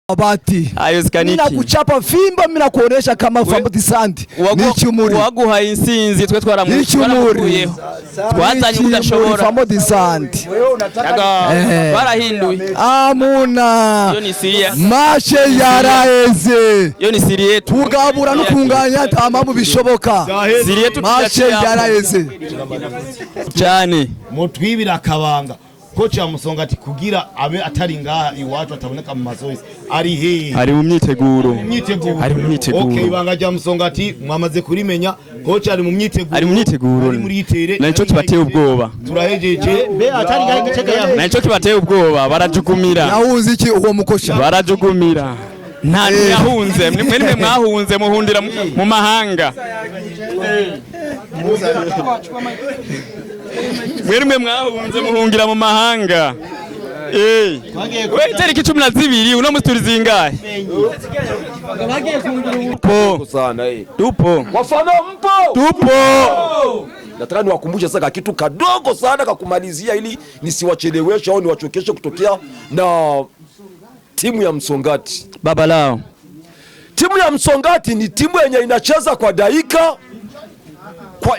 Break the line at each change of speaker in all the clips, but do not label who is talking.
Abati. Mina kuchapa fimba mina kuonesha kama Flambeau du Centre. Nichumuri.
Waguha insinzi twe
twaramukuye.
Twazanye kudashobora.
Flambeau du Centre.
Barahinduye.
Amuna.
Yo ni Syria.
Mashe yaraheze.
Yo ni Syria.
Tugabura no kunganya tamamu bishoboka.
Syria
Mashe yaraheze.
Cyane.
Mutwibira akabanga. Kocha Musongati kugira abe atari ngaha iwacu ataboneka mu mazoezi ari he
ari mu myiteguro
ari mu myiteguro okay ibanga rya Musongati mwamaze kurimenya kocha ari mu myiteguro muri itere
naco kibateye ubwoba
turahejeje be atari ngaha igitega yaho
naco kibateye ubwoba barajugumira
yahunze iki uwo mukosha
barajugumira nta yahunze mwe mwahunze muhundira mu mahanga Mwerime mwahunze muhungira mu mahanga. We tariki 12 uno musturi zingahe? Tupo.
Wafana mpo.
Tupo.
Nataka niwakumbushe sasa kitu kadogo sana kakumalizia ili nisiwacheleweshe au niwachokeshe kutokea na timu ya Musongati.
Baba lao.
Timu ya Musongati ni timu yenye inacheza kwa dakika.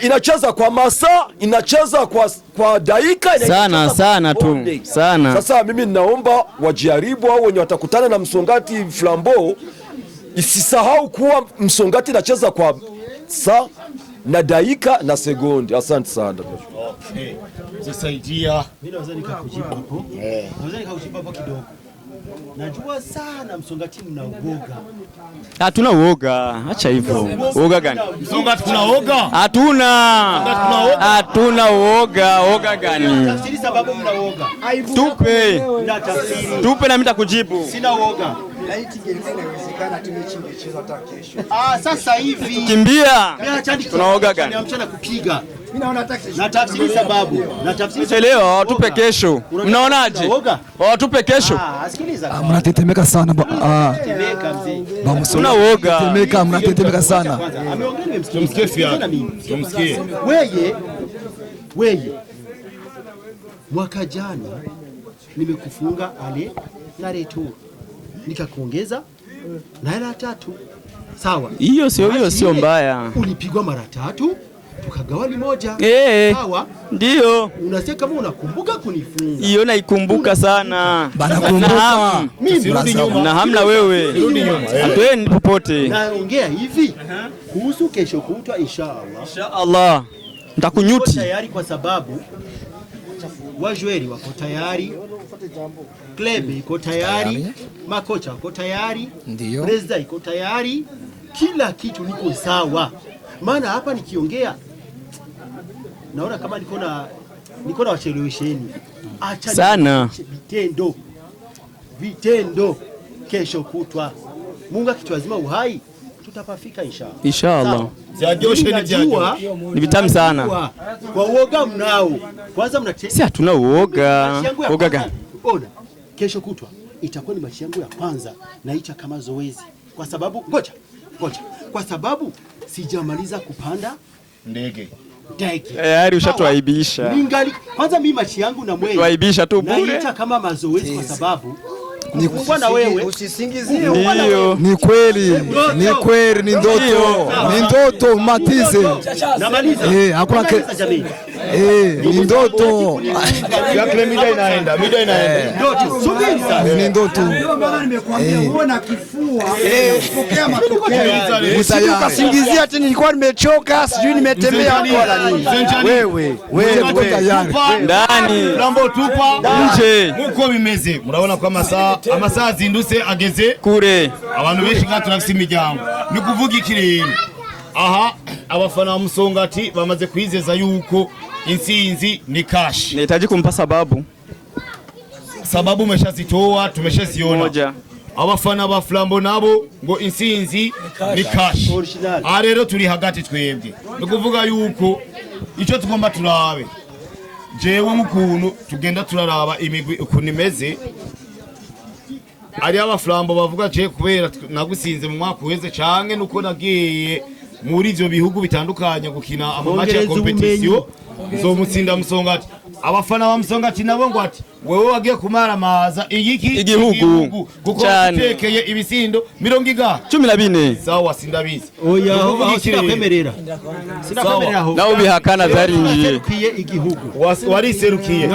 Inacheza kwa masaa, inacheza kwa dakika
sana tu sana.
Sasa mimi ninaomba wajaribu au wenye watakutana na Musongati Flambeau isisahau kuwa Musongati inacheza kwa saa na dakika na sekunde. Asante sana.
Okay. Sisaidia.
Mimi naweza nikakujibu hapo. Naweza nikakujibu hapo kidogo. Najua sana Musongati mnaoga.
Hatuna uoga, acha hivyo. Uoga gani?
Musongati kuna uoga?
Hatuna uoga, uoga gani?
Tafsiri sababu mnaoga.
Tupe. Tupe na mimi nitakujibu.
Sina uoga.
Laiti gengine inawezekana tumecheza hata kesho.
Sasa hivi.
Kimbia. Tunaoga gani?
Mchana kupiga.
Mimi naona hata kesho.
Na tafsiri sababu.
Leo tupe kesho. Mnaonaje? Tupe kesho.
Sikiliza.
Mnatetemeka sana.
Tetemeka mzee.
Tuna uoga.
Mnatetemeka sana.
Tumsikie fiatu. Tumsikie.
Wewe. Mwaka jana nimekufunga ale na retu. Nikakuongeza na hela 3. Sawa.
Hiyo sio mbaya.
Ulipigwa mara 3 tukagawa moja. Sawa.
Ndio.
Unasema kama unakumbuka kunifunga.
Hiyo naikumbuka sana.
Banakumbuka.
Na hamna wewe. Atweni popote.
Naongea hivi kuhusu kesho kutwa inshallah.
Inshallah. Nitakunyuti.
Tayari kwa sababu wajueri wako tayari. Klebe iko tayari, makocha wako tayari, president iko tayari, kila kitu niko sawa. Maana hapa nikiongea naona kama niko na wachelewesheni. Acha
sana
vitendo kesho kutwa. Mungu akituazima uhai tutapafika
inshallah. Ni vitamu sana.
Kwa uoga mnao. Kwanza mnacheza.
Si hatuna uoga. Uoga gani?
Ona, kesho kutwa itakuwa ni machi yangu ya kwanza naicha kama zoezi. Kwa sababu ngoja. Kwa sababu sijamaliza kupanda
ndege.
Tayari ushatuaibisha.
Kwanza mimi machi yangu na mwezi.
Tuaibisha tu bure.
Naicha kama mazoezi kwa sababu Kukumbwa na wewe
usisingizie. Ni kweli ni ndoto matize.
Namaliza.
Hakuna ni ndoto.
Yakle mida inaenda.
Ndoto. Subiri sasa.
Ni ndoto.
Ndio maana nimekuambia uone kifua. Pokea matokeo.
Usingizia tena nilikuwa nimechoka, sijui nimetembea wala nini. Wewe tayari.
Ndani.
Flambeau tupa.
Nje.
Muko bimeze. Murabona kwa amasaha zindutse ageze
kure.
Abantu benshi nga turafise imiryango. Ni kuvuga ikirere. Aha abafana wa Musongati bamaze kwizeza yuko insinzi ni cash.
Nahitaji kumpa sababu.
Sababu umeshazitoa, tumeshaziona.
Moja.
Abafana ba Flambeau nabo ngo insinzi ni cash. Rero turi hagati twebwe. Ni kuvuga yuko ico tugomba turabe. Jewe mukuntu tugenda turaraba imigwi ukuntu imeze. Ari aba Flambeau bavuga je kubera nagusinze mu mwaka uheze canke nuko nagiye muri ivyo bihugu bitandukanye gukina amamatch ya competition zo mutsinda Musongati. abafana wa Musongati nabo ngo ati wewe wagiye kumaramaza
igihugu
kuko utekeye ibisindo
14
sawa sindabizi
oya aho sinakwemerera aho
nawe bihakana zarinjiye
igihugu
wariserukiye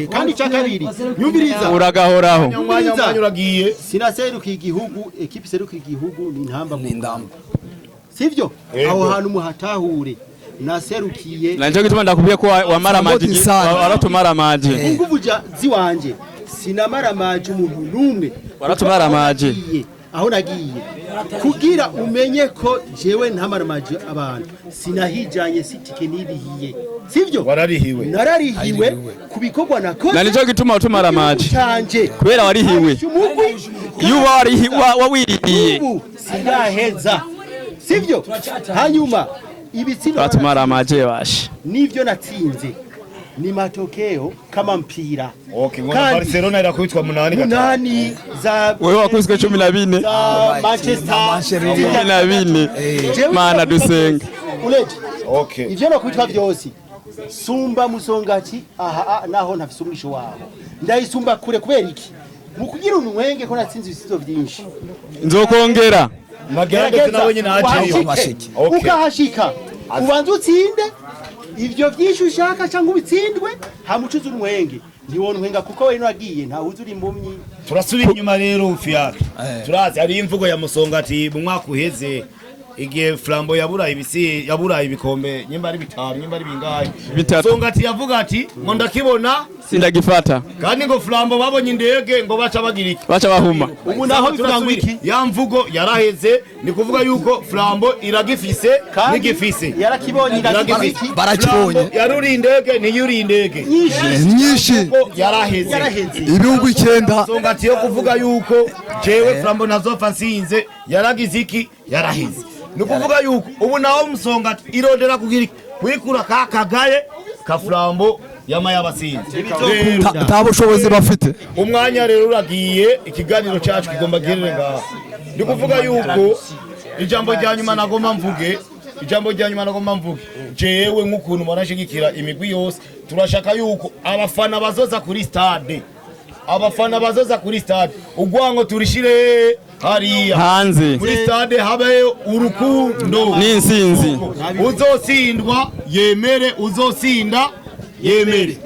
kandi cyakabiri nyumviriza
uragahoraho
uragiye
sinaserukiye igihugu ekipe serukiye igihugu ni ntamba sivyo aho hantu muhatahure naserukiye
nanje gituma ndakubwiye ko wamaramaje waratumara
nguvu ziwanje sinamaramaje umuntu numwe
waratumara
aho nagiye kugira umenye ko jewe ntamaramaje abantu sinahijanye sitike nirihiye sivyo nararihiwe kubikorwa nakoze
nanico gituma utumaramaje kubera warihiwe yuba wawirihiye
sinaheza sivyo hanyuma ibitsindo
waratumara bashe
nivyo natsinze ni matokeo kama mpira.
Okay, ngona Barcelona irakubitwa 8
za
wewe wakubiswe 14
za Manchester
14 mana dusenga
uleje.
Okay,
ivyo nakubitwa byose sumba Musongati aha naho ntafisumwisho wabo ndayisumba kure kubera iki mukugira umwenge ko natsinze ibisizo byinshi
nzokongera
magerageza nawe nyine aje
ukahashika ubanza utsinde ivyo byinshi ushaka cyangwa ubitsindwe hamucuza umwenge ntiwona umwenga kuko we nagiye nta uzuri impumyi.
Turasubira inyuma rero ufiyaka turazi ari imvugo ya Musongati mu mwaka uheze igihe Flambeau yaburaye ibikombe nyimba ari 5 nyimba ari bingahe Musongati yavuga ati ngo ndakibona
sindagifata
kandi ngo Flambeau babonye indege ngo baca bagira iki
baca bahuma
ubu naho bivuga iki
ya mvugo yaraheze ni kuvuga yuko Flambeau iragifise n'igifise
yarakibonye iragifise
barakibonye
yaruri indege ni yuri indege
nyinshi
yaraheze
ibihugu 9
Musongati yo kuvuga yuko jewe Flambeau nazofa nsinze yaragize iki yaraheze ni kuvuga yuko ubu nawo Musongati irondera kugira kwikura kakagaye ka Flambeau y'amayabasinze
ntabushobozi bafite.
Umwanya rero uragiye ikiganiro cyacu kigomba girire ngaho ni kuvuga yuko ijambo rya nyuma nagomba mvuge jewe nk'ukuntu mwarashigikira imigwi yose turashaka yuko abafana bazoza kuri stade ugwango turishire hariya
hanze
muri stade habeyo urukundo
n'insinzi
uzotsindwa yemere uzosinda yemere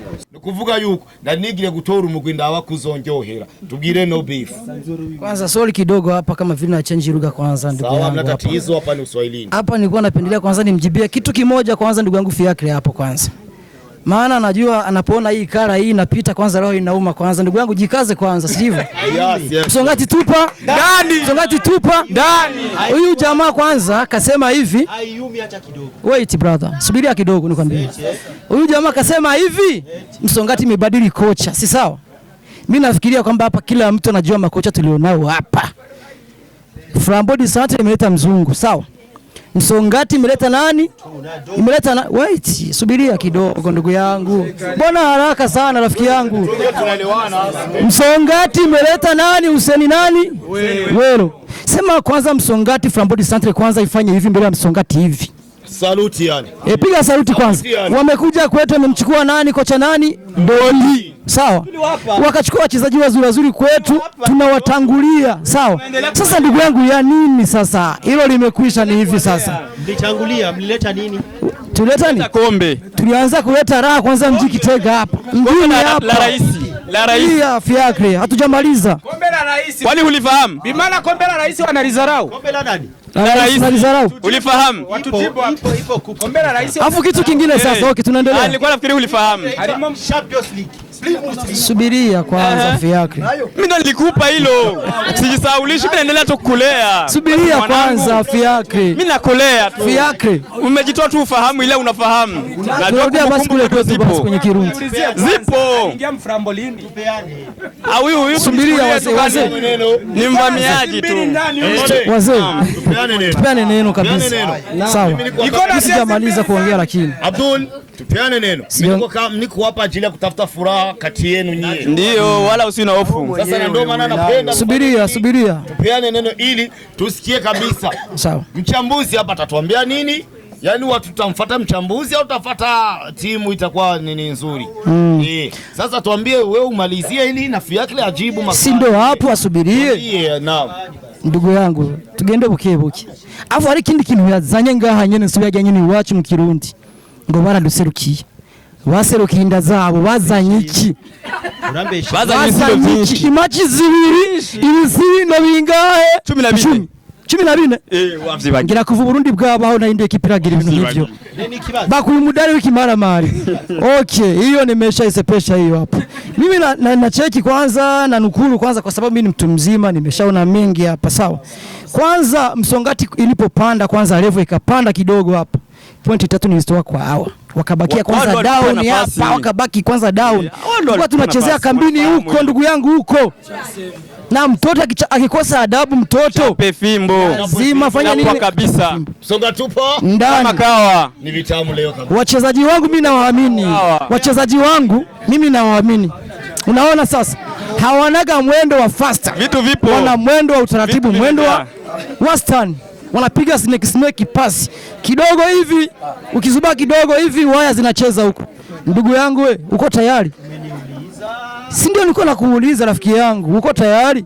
kuvuga yuko ndanigire gutora umugwi ndaba kuzonjohera tubwire no beef
kwanza sorry kidogo hapa kama vile na change lugha kwanza ndugu yangu.
Sawa mna tatizo hapa ni Uswahilini.
Hapa nilikuwa napendelea kwanza nimjibie kitu kimoja kwanza ndugu yangu Fiakre hapo kwanza. Maana najua anapoona hii kara hii inapita kwanza roho inauma kwanza ndugu yangu jikaze kwanza sivyo?
Yes.
Musongati tupa ndani. Musongati tupa ndani. Huyu jamaa kwanza kasema hivi.
Hayumi hata kidogo.
Wait brother, subiria kidogo nikwambie. Huyu jamaa kasema hivi, Musongati imebadili kocha, si sawa? Mimi nafikiria kwamba hapa kila mtu anajua makocha tulionao hapa. Flambeau du Centre imeleta mzungu, sawa? Musongati imeleta nani? Imeleta wait, subiria kidogo ndugu yangu. Mbona haraka sana rafiki yangu? Musongati imeleta nani? Useni nani? Welo. Sema kwanza Musongati Flambeau du Centre kwanza ifanye hivi mbele ya Musongati hivi.
Saluti yani.
Piga saluti kwanza. Wamekuja kwetu wamemchukua nani? Kocha nani? Doli. Sawa. Wakachukua wachezaji wazuri kwetu, tunawatangulia. Sawa. Sasa ndugu yangu ya nini sasa? Hilo limekwisha ni hivi sasa.
Mlitangulia, mlileta nini?
Tuleta nini?
Kombe.
Tulianza kuleta raha kwanza mji Kitega hapa. Mjini hapa.
La rais.
Ya Fiakre, hatujamaliza.
Kombe la rais. Kwani ulifahamu?
Bimana kombe la rais wanalizarau.
Kombe la nani?
La rais wanalizarau.
Ulifahamu?
Ipo
kombe la rais.
Afu kitu kingine sasa, okay tunaendelea.
Nilikuwa nafikiri ulifahamu.
Champions League.
Subiria kwanza Fiakre.
Mimi ndo nilikupa hilo. Sijisaulishi mimi naendelea tu kukulea.
Subiria kwanza Fiakre.
Mimi nakulea tu.
Fiakre.
Umejitoa tu ufahamu ile unafahamu.
Najua basi kule kwetu basi kwenye Kirundi.
Zipo.
Ingia Mframbolini.
Huyu
subiria wazee.
Ni mvamiaji tu.
Wazee. Tupeane neno kabisa. Sawa. Sijamaliza kuongea lakini.
Abdul tupeane neno. Niko hapa ajili ya kutafuta furaha kati yenu nyie.
Ndio wala usina hofu.
Sasa ndio maana napenda
subiria.
Tupeane neno ili tusikie kabisa.
Sawa.
Mchambuzi hapa atatuambia nini? Yaani watu tutamfuata mchambuzi au tutafuata timu itakuwa nini nzuri? Sasa tuambie wewe umalizie ili na Fiakle ajibu maswali.
Si ndio hapo asubirie.
Naam.
Ndugu yangu tugende bukebuke. Afu hari kindi kintu yazanye ngaha nyene nsubiyajanye ni wacu mu Kirundi. Ngo baraduserukiye. Baserukiye inda zabo bazanye iki? Bazanye iki? Imaji zibiri ibizino bingahe? 12. 14 wavyibagira kuva Burundi bwabaho na indi ekipiragira ibintu nk'ivyo bakuye umudari w'ikimaramari. Okay, hiyo nimeshaisepesha hiyo hapo. Mimi na cheki kwanza na nukuru kwanza kwa sababu mimi ni mtu mzima nimeshaona mengi hapa sawa. Kwanza Musongati ilipopanda kwanza level ikapanda kidogo hapa. Pointi 3 nilitoa kwa hawa. Wakabakia kwanza down hapa, wakabaki kwanza down. Kwa tunachezea kambini huko ndugu yangu huko. Na mtoto akikosa adabu mtoto
pe fimbo
lazima fanya nini
kabisa.
Songa tupo
kama kawa
ni vitamu leo kabisa.
Wachezaji wangu mimi nawaamini. Wachezaji wangu mimi nawaamini. Unaona sasa hawanaga mwendo wa faster.
Vitu vipo.
Wana mwendo wa utaratibu, mwendo wa wastani. Wanapiga snake pass kidogo hivi, ukizuba kidogo hivi waya zinacheza huko. Ndugu yangu wewe uko tayari? Si ndio niko na kuuliza rafiki yangu, uko tayari?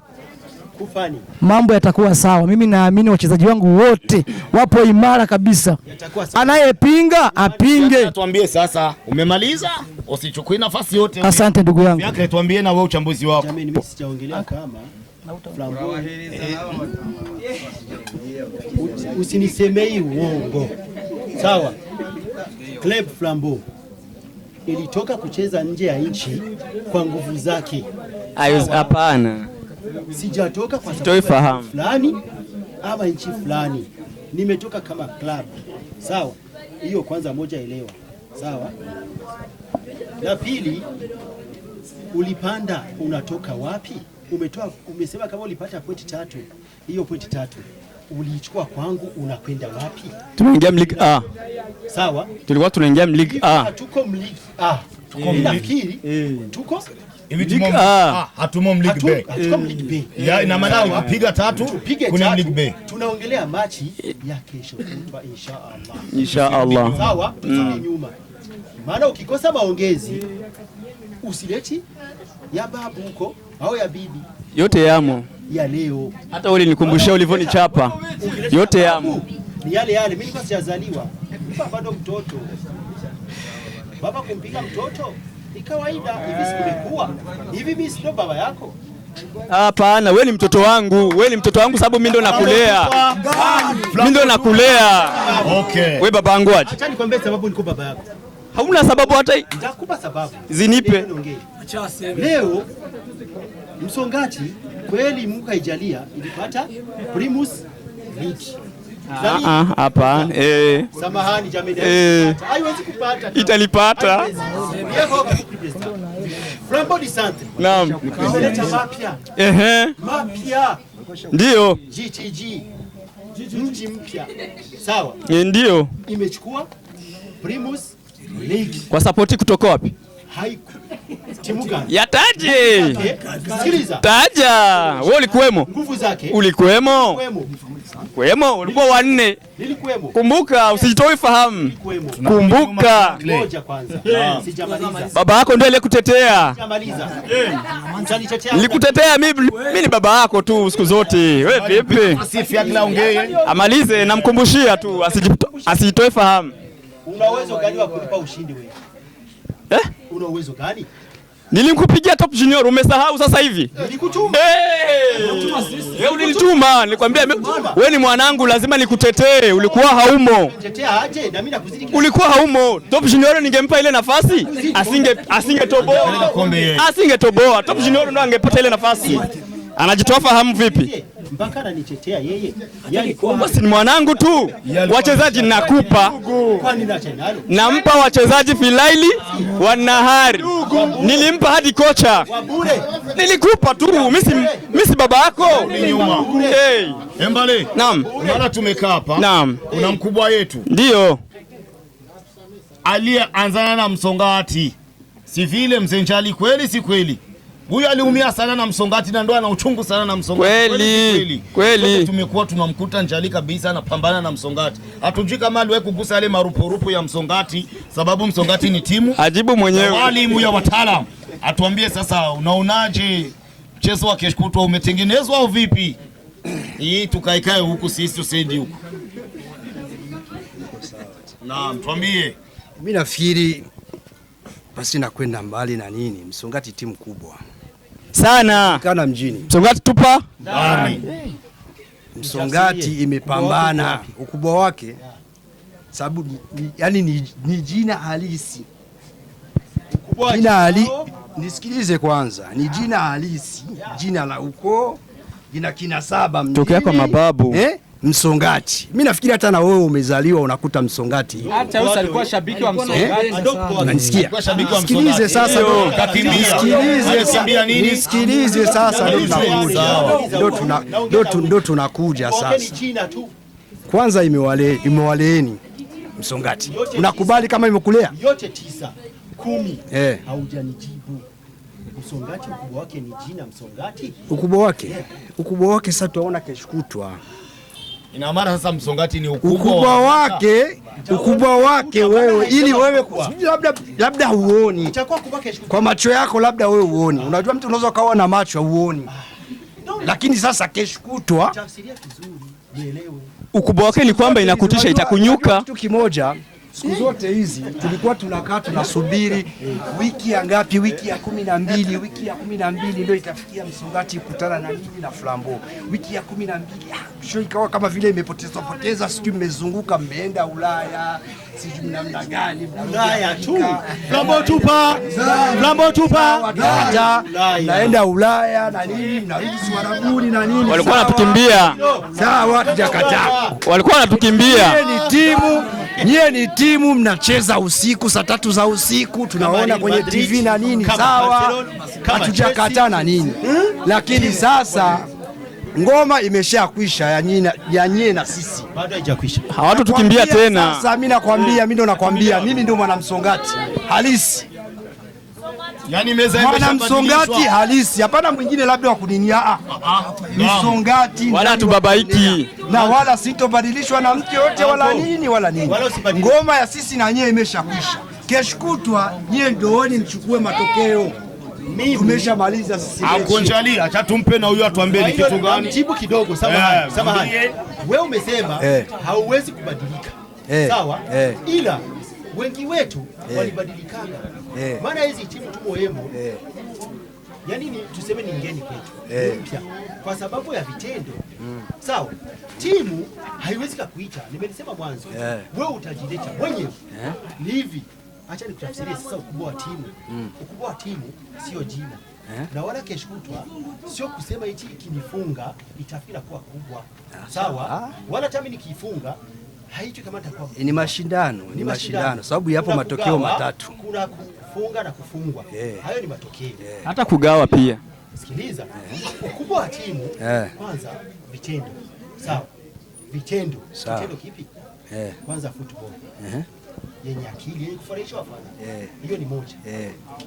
Kufani. Mambo yatakuwa sawa. Mimi naamini wachezaji wangu wote wapo imara kabisa. Anayepinga apinge.
Tuambie sasa, umemaliza? Usichukue nafasi yote.
Asante ndugu yangu.
Fiakle tuambie na wewe uchambuzi wako.
Jamani mimi sijaongelea kama Flambeau. Usinisemei uongo. Sawa. Club Flambeau ilitoka kucheza nje ya nchi kwa nguvu zake.
Hapana.
Sijatoka kwa sababu fulani ama nchi fulani. Nimetoka kama club. Sawa? Hiyo kwanza moja elewa. Sawa? La pili, ulipanda unatoka wapi? Umesema kama ulipata pointi 3. Hiyo pointi 3 uliichukua kwangu unakwenda wapi?
Tunaingia League A.
Sawa?
Tulikuwa tunaingia League A.
Tuko League A. Nafikiri tuko
League A. Hatumo League B.
Hatuko League B.
Ya ina maana ukipiga 3 kuna League B.
Tunaongelea machi ya kesho kutwa inshallah.
Inshallah.
Sawa? Tusonge nyuma. Maana ukikosa maongezi usileti ya babu huko au ya bibi.
Yote yamo.
Ya leo.
Hata wewe nikumbusha ulivyonichapa. Yote yamo.
Ni yale mimi nilikuwa sijazaliwa. Bado mtoto. Baba kumpiga mtoto ni kawaida. Hivi simekuwa. Hivi mimi sio baba yako.
Hapana, wewe ni mtoto wangu. Wewe ni mtoto wangu sababu mimi ndo nakulea. Mimi ndo nakulea.
Okay.
Wewe baba wangu aje.
Acha nikwambie sababu niko baba yako.
Hauna sababu hata.
Nitakupa sababu.
Zinipe.
Leo Musongati kweli Mungu haijalia ilipata Primus League.
Hapa
Samahani jamii. Haiwezi kupata.
Italipata.
Flambeau du Centre.
Naam.
Mapya. Mapya.
Ndio.
GTG. Mji mpya. Sawa.
Ndio.
Imechukua Primus League.
Kwa support kutoka wapi?
Haiku. Timu gani?
Yataje.
Sikiliza.
Taja. Wewe ulikuwemo?
Nguvu zake.
Ulikuwemo? Kwemo, ulikuwa wanne.
Nilikuwemo.
Kumbuka usijitoe fahamu. Kumbuka.
Ngoja kwanza. Sijamaliza.
Baba yako ndiye aliyekutetea.
Sijamaliza.
Nilikutetea mimi ni baba yako tu siku zote. Wewe vipi?
Fiakle ongee.
Amalize namkumbushia tu asijitoe fahamu.
Una uwezo gani wa kulipa ushindi wewe? Una uwezo gani?
Nilimkupigia top junior umesahau sasa hivi?
Nilikutuma.
Wewe ulinituma, nilikwambia wewe ni mwanangu lazima nikutetee. Ulikuwa haumo.
Tetea aje na mimi nakuzidi.
Ulikuwa haumo. Top junior ningempa ile nafasi, asingetoboa. Asingetoboa. Top junior ndo angepata ile nafasi. Anajitoa fahamu vipi?
Mpaka ananitetea yeye.
Basi ni mwanangu tu. Wachezaji nakupa.
Kwani na chenalo?
Nampa wachezaji Filaili wa Nahari. Nilimpa hadi kocha. Nilikupa tu. Mimi si baba yako.
Embale.
Naam.
Unaona tumekaa hapa.
Naam.
Kuna mkubwa yetu.
Ndio.
Aliyeanzana na Musongati. Si vile mzenjali kweli si kweli? Huyu aliumia sana na Musongati na ndo ana uchungu sana na Musongati.
Kweli.
Tumekuwa tunamkuta njali kabisa anapambana na Musongati. Hatujui kama aliwahi kugusa yale marupurupu ya Musongati sababu Musongati ni timu.
Ajibu mwenyewe.
Walimu ya wataalamu. Atuambie sasa unaonaje mchezo wa kesho kutwa umetengenezwa au vipi? Hii tukaikae huku sisi tusendi huku. Naam, tuambie.
Mimi nafikiri basi nakwenda mbali na nini? Musongati timu kubwa
sana.
Kana mjini.
Musongati tupa?
Bari.
Musongati imepambana ukubwa wake sababu yani ni jina halisi. Jina halisi. Nisikilize kwanza. Ni jina halisi, jina la ukoo, jina kinasaba mjini.
Tokea kwa mababu.
Musongati. Mimi nafikiri hata na wewe umezaliwa unakuta Musongati.
Hata wewe alikuwa shabiki wa Musongati.
Unanisikia? Sikilize sasa. Nisikilize sasa ndo tunakuja sasa. Kwanza imewaleeni Musongati. Unakubali kama imekulea?
Yote 9, 10. Haujanijibu. Musongati ukubwa wake ni jina Musongati?
Ukubwa wake sasa tunaona kesho kutwa.
Ina maana sasa Musongati ni
ukubwa wake wewe ili wewe labda huoni. Kwa macho yako labda wewe huoni. Unajua mtu unaweza kawa na macho huoni. Lakini sasa kesho kutwa
tafsiria vizuri nielewe.
Ukubwa wake ni kwamba inakutisha itakunyuka.
Kitu kimoja siku zote hizi tulikuwa tunakaa tunasubiri wiki ya ngapi, wiki ya 12, wiki ya 12 ndio itafikia Musongati kukutana na nini na Flambeau. Wiki ya 12 sio ikawa kama vile imepoteza sijui mmezunguka mmeenda Ulaya, sijui namna gani
Ulaya tu.
Flambeau tupa.
Naenda Ulaya na nini mnarudi Warabuni na nini.
Walikuwa wanatukimbia.
Sawa tujakataa.
Walikuwa wanatukimbia.
Nyie ni timu mnacheza usiku saa 3 za usiku tunaona kwenye TV na nini sawa, hatujakataa na nini, lakini sasa ngoma imeshakwisha ya nyie na sisi
bado haijakwisha.
Hawatutukimbia tena.
Sasa mimi nakwambia mimi ndio mwana Musongati halisi.
Yani meza
mwana Musongati halisi, hapana mwingine labda wa kuninia. Musongati
wala tubabaiki
na wala sitobadilishwa na mtu yote wala nini. Ngoma ya sisi na nyie imeshakwisha. Kesho kutwa nyie ndooni mchukue matokeo. Tumeshamaliza sisi.
Akonjali acha tumpe na huyu atuambie ni kitu gani.
Jibu kidogo samahani. Wewe umesema hauwezi kubadilika. Sawa? Ila wengi wetu walibadilikana. Maana hizi timu tumo hemo. Yaani tuseme ni ngeni kwetu. Mpya. Kwa sababu ya vitendo. Sawa? Timu haiwezi kukuita. Nimesema mwanzo. Wewe utajileta mwenyewe. Ni hivi. Acha nikutafsirie sasa ukubwa wa timu. Ukubwa wa timu sio jina. Na wala kesho kutwa sio kusema hichi ikinifunga itafika kuwa kubwa. Sawa? Wala hata mimi nikifunga haicho kama itakuwa
ni mashindano sababu yapo matokeo matatu.
Kuna kufunga na kufungwa. Hayo ni matokeo.
Hata kugawa pia.
Sikiliza. Ukubwa wa timu kwanza vitendo. Sawa? Vitendo kipi? Kwanza football. Yenye akili yenye kufurahisha wafana. Hiyo ni moja.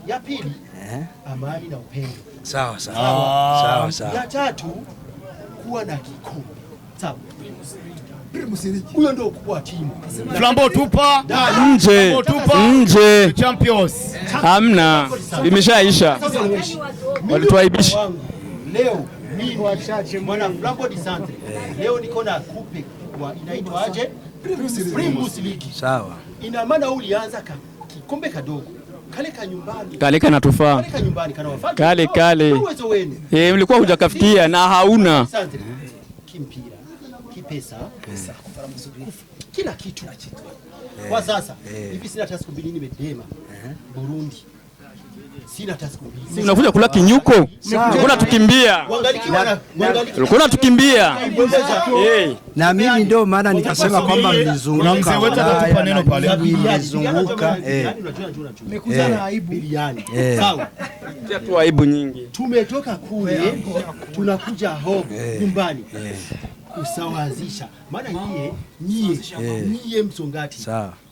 Ya pili amani na upendo.
Sawa.
Ya tatu kuwa na kikombe. Sawa. Huyo ndio ukubwa wa timu.
Flambeau tupa
nje
champions.
Hamna, imeshaisha. Walituaibisha.
Leo mimi mwana Flambeau du Centre. Leo niko na kupe kwa inaitwa aje? Primus League.
Sawa.
Ina maana ulianza kikombe kadogo. Kale nyumbani.
Kale kanatufaa.
Kale nyumbani kana wafanya.
Kale.
Uwezo wenu.
Mlikuwa hujakafikia na hauna.
Kimpira. Kipesa. Kila kitu. Kwa sasa hivi sina hata siku mbili nimedema Burundi. Sina hata siku mbili.
Unakuja kula kinyuko. Ulikuwa tukimbia. Ulikuwa unatukimbia.
Na mimi ndio maana nikasema kwamba mlizunguka.
Mzee wetu atatupa neno pale.
Mlizunguka.
Nimekuzana aibu biliani. Sawa.
Tu aibu nyingi.
Tumetoka kule tunakuja home nyumbani. kusawazisha. Maana nyie Musongati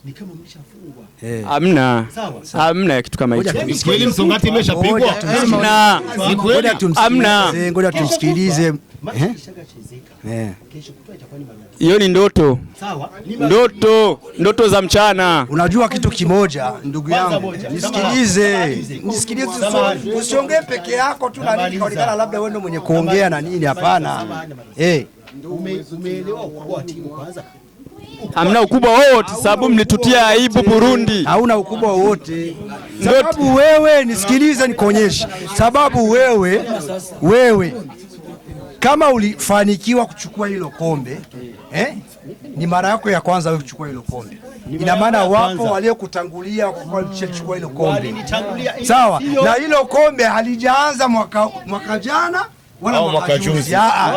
ni kama mlishafungwa.
Hamna. Hamna kitu kama hicho.
Kweli Musongati imeshapigwa?
Hamna. Ni kweli? Hamna.
Ngoja tumsikilize.
Hiyo ni ndoto.
Sawa.
Ndoto za mchana.
Unajua kitu kimoja ndugu yangu, nisikilize, usiongee peke yako tu na nini kaonekana labda wewe ndio mwenye kuongea na nini. Hapana.
Umeelewa ukubwa wa timu kwanza?
Hamna ukubwa wote, sababu mlitutia aibu Burundi.
Hauna ukubwa wote. Sababu wewe, nisikilize nikuonyeshe. Sababu wewe kama ulifanikiwa kuchukua hilo kombe, ni mara yako ya kwanza wewe kuchukua hilo kombe. Ina maana wapo waliokutangulia kuchukua hilo kombe. Sawa? Na hilo kombe halijaanza mwaka jana wala mwaka juzi.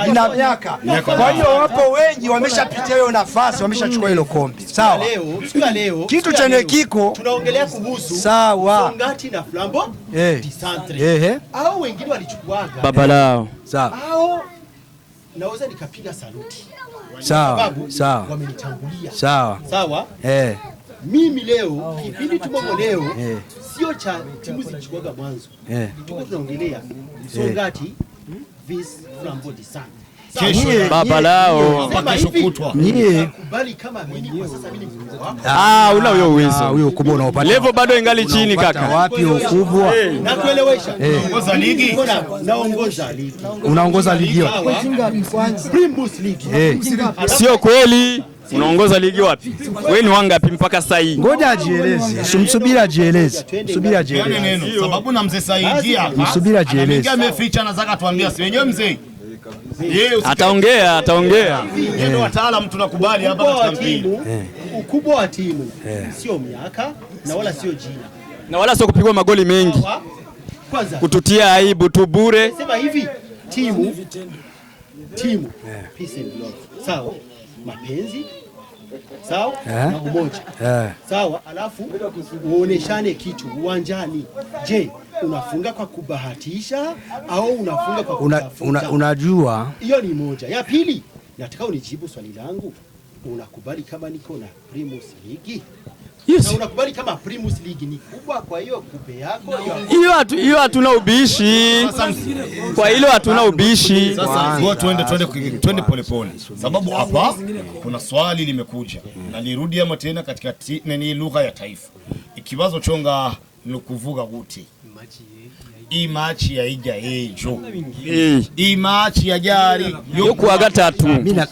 Ina miaka. Kwa hiyo wapo wengi wameshapitia hiyo nafasi, wameshachukua hilo kombe. Sawa?
Leo
kitu chenye kiko
tunaongelea kuhusu Musongati na Flambeau du Centre. Hao wengine walichukuaga
baba lao.
Sawa.
Hao naweza nikapiga saluti.
Sawa.
Wamenitangulia.
Sawa.
Mimi leo kipindi tumomo leo sio cha timu zilichukuaga mwanzo. Tuko tunaongelea Musongati Flambeau du Centre.
Baba lao.
Kubali kama mimi kwa sasa mimi mkubwa.
Una huyo uwezo.
Huyo ukubwa unaopata.
Level bado ingali chini kaka.
Wapi ukubwa?
Nakuelewesha.
Unaongoza ligi?
Naongoza ligi.
Unaongoza ligi wapi?
Primus League.
Sio kweli. Unaongoza ligi wapi? Wewe ni wangapi mpaka sasa hivi?
Ngoja ajieleze. Subiri ajieleze.
Sababu na mzee saidia.
Subiri ajieleze.
Ameficha na zaka tuambia si wenyewe mzee.
Ataongea.
Ndio wataalamu tunakubali hapa katika mpira.
Ukubwa wa timu sio miaka na wala sio jina.
Na wala sio kupigwa magoli mengi.
Kwanza
kututia aibu tu bure.
Sema hivi, timu peace and love. Sawa? Mapenzi. Sawa? Na umoja. Sawa? Alafu uoneshane kitu uwanjani. Je, unafunga kwa kubahatisha au unafunga kwa kutafuta?
Unajua
hiyo ni moja. Ya pili, nataka unijibu swali langu. Unakubali kama niko na Primus League?
Yes.
Na unakubali kama Primus League ni kubwa, kwa hiyo kupe yako
hiyo hatuna ubishi. Kwa hilo hatuna ubishi.
Sasa twende polepole. Sababu hapa kuna swali limekuja. Na nirudi ama tena katika ni lugha ya taifa. Ikibazo chonga nukuvuga guti. Imachi ya ija ejo. Imachi ya jari
yo kuwa gatatu.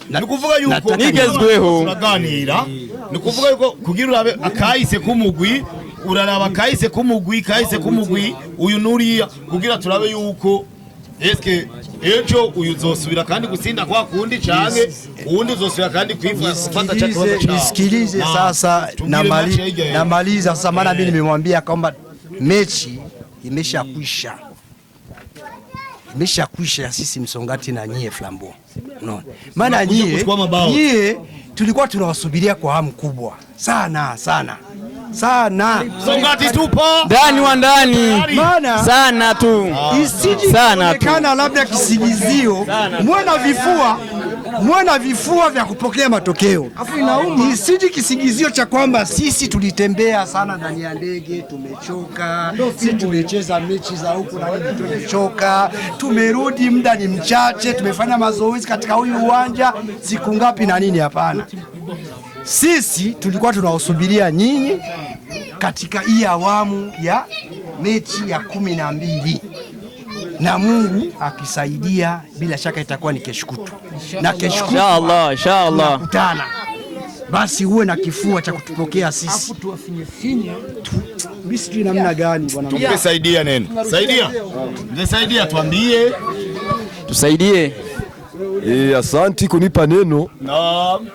Nikuvuga yuko
nigezweho.
Turaganira. Nikuvuga yuko kugira urabe akahise kumugwi, uraraba akahise kumugwi, uyu nuriya kugira turabe yuko eske ejo uyu uzosubira kandi gutsinda kwa kundi canke uwundi uzosubira kandi kwifata cha kibazo cha.
Nisikilize sasa, namaliza sasa, maana mimi nimemwambia kwamba mechi imeshakwisha ya sisi Musongati na nyie Flambeau. Unaona? Maana nyie tulikuwa tunawasubiria kwa hamu kubwa sana.
Musongati tupo
ndani wa ndani.
Maana
sana tu.
Isiji kuonekana labda kisingizio. Muona vifua vya kupokea matokeo. Afu inauma. Isiji kisingizio cha kwamba sisi tulitembea sana ndani ya ndege, tumechoka. Sisi tumecheza mechi za huku na hivi, tumechoka. Tumerudi muda ni mchache, tumefanya mazoezi katika huyu uwanja siku ngapi na nini. Hapana. Sisi tulikuwa tunawasubiria nyinyi katika hii awamu ya mechi ya 12. Na Mungu akisaidia bila shaka itakuwa ni keshukutu. Na keshukutu
inshallah
kutana. Basi uwe na kifua cha kutupokea sisi.
Afu tuwafinye.
Mimi namna gani bwana?
Tumesaidia neno. Saidia tuambie.
Tusaidie.
Asanti kunipa neno.
Naam.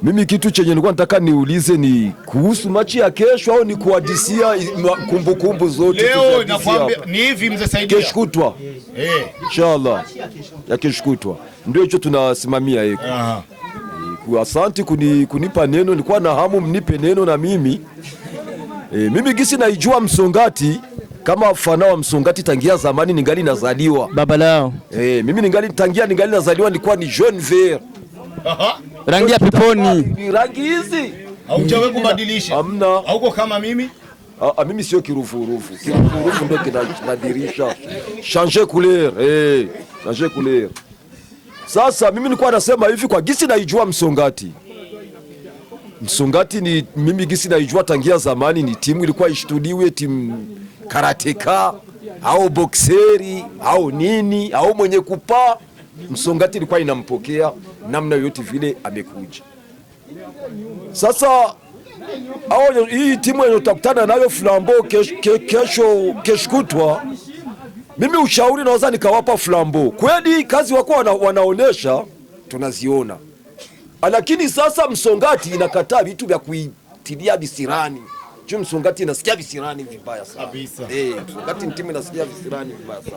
Mimi kitu chenye nilikuwa nataka niulize ni kuhusu machi ya kesho au ni kuhadisia kumbukumbu zote?
Leo nakwambia ni hivi mzee Saidia.
Kesho kutwa. Inshallah. Ya kesho kutwa. Ndio hicho tunasimamia hiko. Asante kunipa neno, nilikuwa na hamu mnipe neno na mimi. Mimi gisi naijua Musongati kama fana wa Musongati tangia zamani ningali nazaliwa.
Baba lao.
Mimi ningali nazaliwa nilikuwa ni jeune vert.
Rangi ya peponi.
Rangi hizi
haujawe kubadilisha.
Hamna.
Hauko kama mimi.
Mimi sio kirufurufu. Kirufurufu ndio kinabadilisha. Changer couleur. Changer couleur. Sasa mimi nilikuwa nasema hivi kwa gisi naijua Musongati. Musongati ni mimi gisi naijua tangia zamani, ni timu ilikuwa ishtudiwe, timu karateka au bokseri au nini au mwenye kupa. Musongati ilikuwa inampokea namna yote vile amekuja. Sasa hii timu yenye utakutana nayo Flambeau kesho kutwa, mimi ushauri naweza nikawapa Flambeau. Kweli kazi wako wanaonesha tunaziona, lakini sasa Musongati inakataa vitu vya kuitilia visirani. Juu Musongati inasikia visirani vibaya sana. Musongati ni timu inasikia visirani vibaya sana.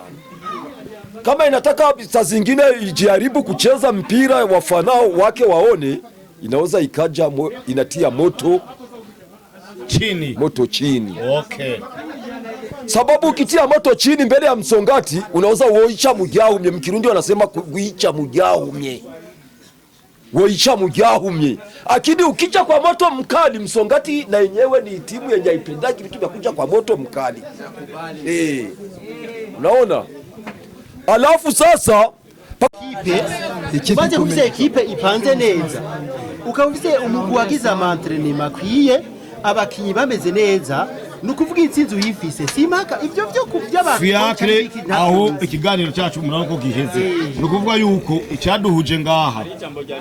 Kama inataka saa zingine ijaribu kucheza mpira wafanao wake waone, inaweza ikaja inatia moto chini.
Okay.
Sababu ukitia moto chini mbele ya Musongati unaweza uoicha mujahumye. Mkirundi wanasema kuicha mujahumye. Woicha mujahumye. Lakini ukicha kwa moto mkali, Musongati na yenyewe ni timu yenye haipendaki vitu vya kuja kwa moto mkali. Unaona? Alafu sasa
maze kuvise ekipe ipanze neza, ukavise umugwi wagize amantrene makwiye, abakinyi bameze neza, nukuvuga intsinzi uyifise simaka ivyo byo kuvy'abantu
Fiacre. Aho ikiganiro cyacu murano ko giheze, nukuvuga yuko icyaduhuje ngaha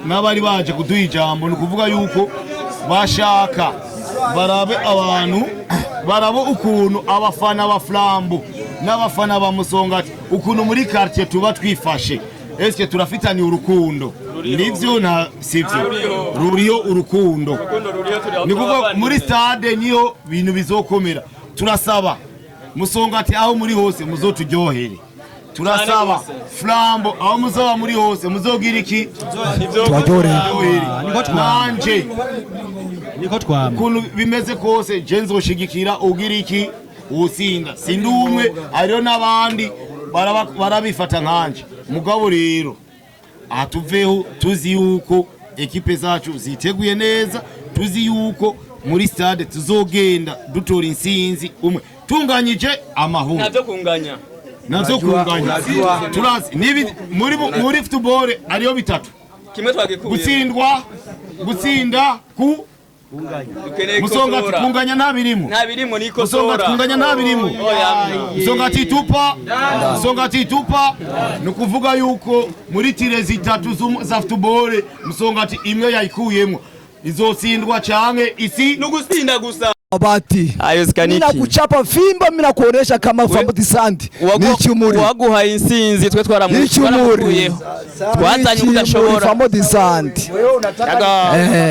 n'abari baje kuduha ijambo, nukuvuga yuko bashaka barabe abantu barabo ukuntu abafana ba Flambeau n'abafana ba Musongati ukuntu muri quartier tuba twifashe. Eske turafitani urukundo? Nivyo na sivyo? Ruriyo urukundo. Nikuvuga muri stade niyo bintu bizokomera. Turasaba Musongati aho muri hose muzoturyohere. Turasaba Flambeau aho muzoba muri hose muzogira iki? Turaryohere. Nanje
niko twama
kuntu bimeze kose je nzoshigikira ugira iki usinda. Sindi umwe, ariyo n'abandi barabifata nkanje. Mugabo rero atuveho tuzi yuko ekipe zacu ziteguye neza, tuzi yuko muri stade tuzogenda dutora insinzi umwe tunganyije amahoro. Navyo kunganya turazi nibi muri football ariyo bitatu.
Kimwe twagikuye
gutsinda ku Musongati kunganya ntabirimo niko Musongati kunganya ntabirimo. Musongati itupa nukuvuga yuko muri tire zitatu za football Musongati imwe yayikuyemo izotsindwa canke isi
nugusinda gusa.
Abati mina kuchapa fimba, mina kuonesha kama Flambeau du Centre ni chumuri
waguha insinzi twe twaramukuyeho twatanye kudashobora
Flambeau du Centre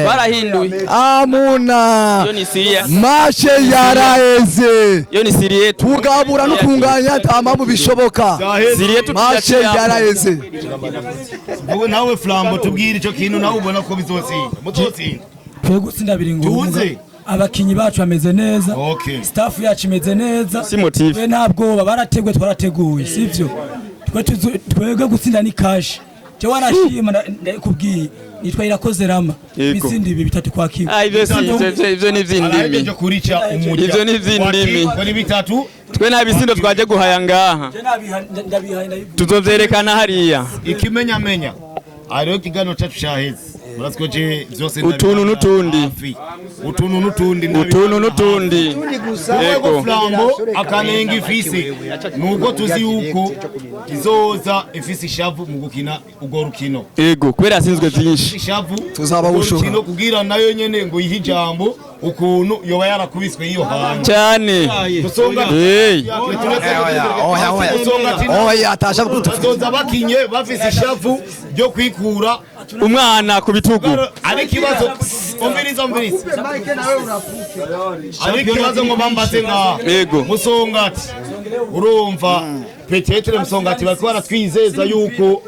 barahinduye
amuna
yo ni siria
mashe yaraheze
yo ni sirie
tugabura no kunganya tamamu bishoboka
sirie
mashe yaraheze.
Wowe nawe Flambeau tubwire ico kintu nawe ubona ko bizotsinda mutotsinda
twe gutsinda biringo abakinyi bacu bameze neza. Staff yacu imeze neza, twe ntabwo barategwe twarateguye sivyo. Twege gutsinda ni cash. Je warashima ndakubwiye nitwa irakoze Rama bisindi ibi bitatu kwa kibo.
Ivyo ni vyindimi. Ivyo ni vyindimi.
Kuri bitatu
twe nabisindo twaje guhaya ngaha. Tuzovyerekana hariya.
Ikimenyamenya ariyo kigano cyacu cyaheze. Muratwo je byose
utuntu nutundi
yego Flambeau akanenga ifise nuko tuzi yuko izoza ifise ishavu mu gukina ugo rukino
yego kwera asinzwe byinshi
ishavu
tuzaba bushoka
rukino kugira nayo nyene ngo yihe ijambo ukuntu yoba yarakubiswe iyo hanze
cyane
oya atasha
kutuzoza bakinye bafise ishavu ryo kwikura
umwana ku bitugu.
Ari kibazo umviriza ari kibazo ngo bambaze nga Musongati urumva petetre Musongati bariko baratwizeza yuko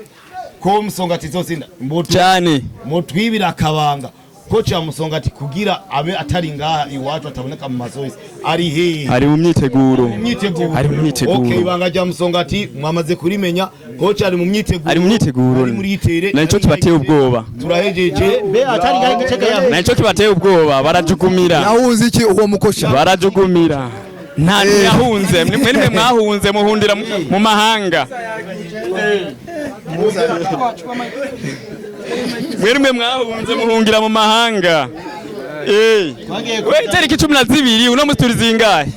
ko Musongati zosinda
cyane
mutwibira akabanga kocha Musongati kugira abe atari ngaha iwacu ataboneka mu mazoezi ari he
ari mu myiteguro
Okay, ibanga rya Musongati mwamaze kurimenya kocha ari mu myiteguro
ari mu myiteguro naco kibateye ubwoba
turahejeje
be atari gahe Gitega yaho
naco kibateye ubwoba barajugumira
yahunze iki uwo mukosha
barajugumira nta yahunze mwe mwahunze muhundira mu mahanga mwe mwahunze muhungira mu mahanga we tariki 12 uno musi turi zingahe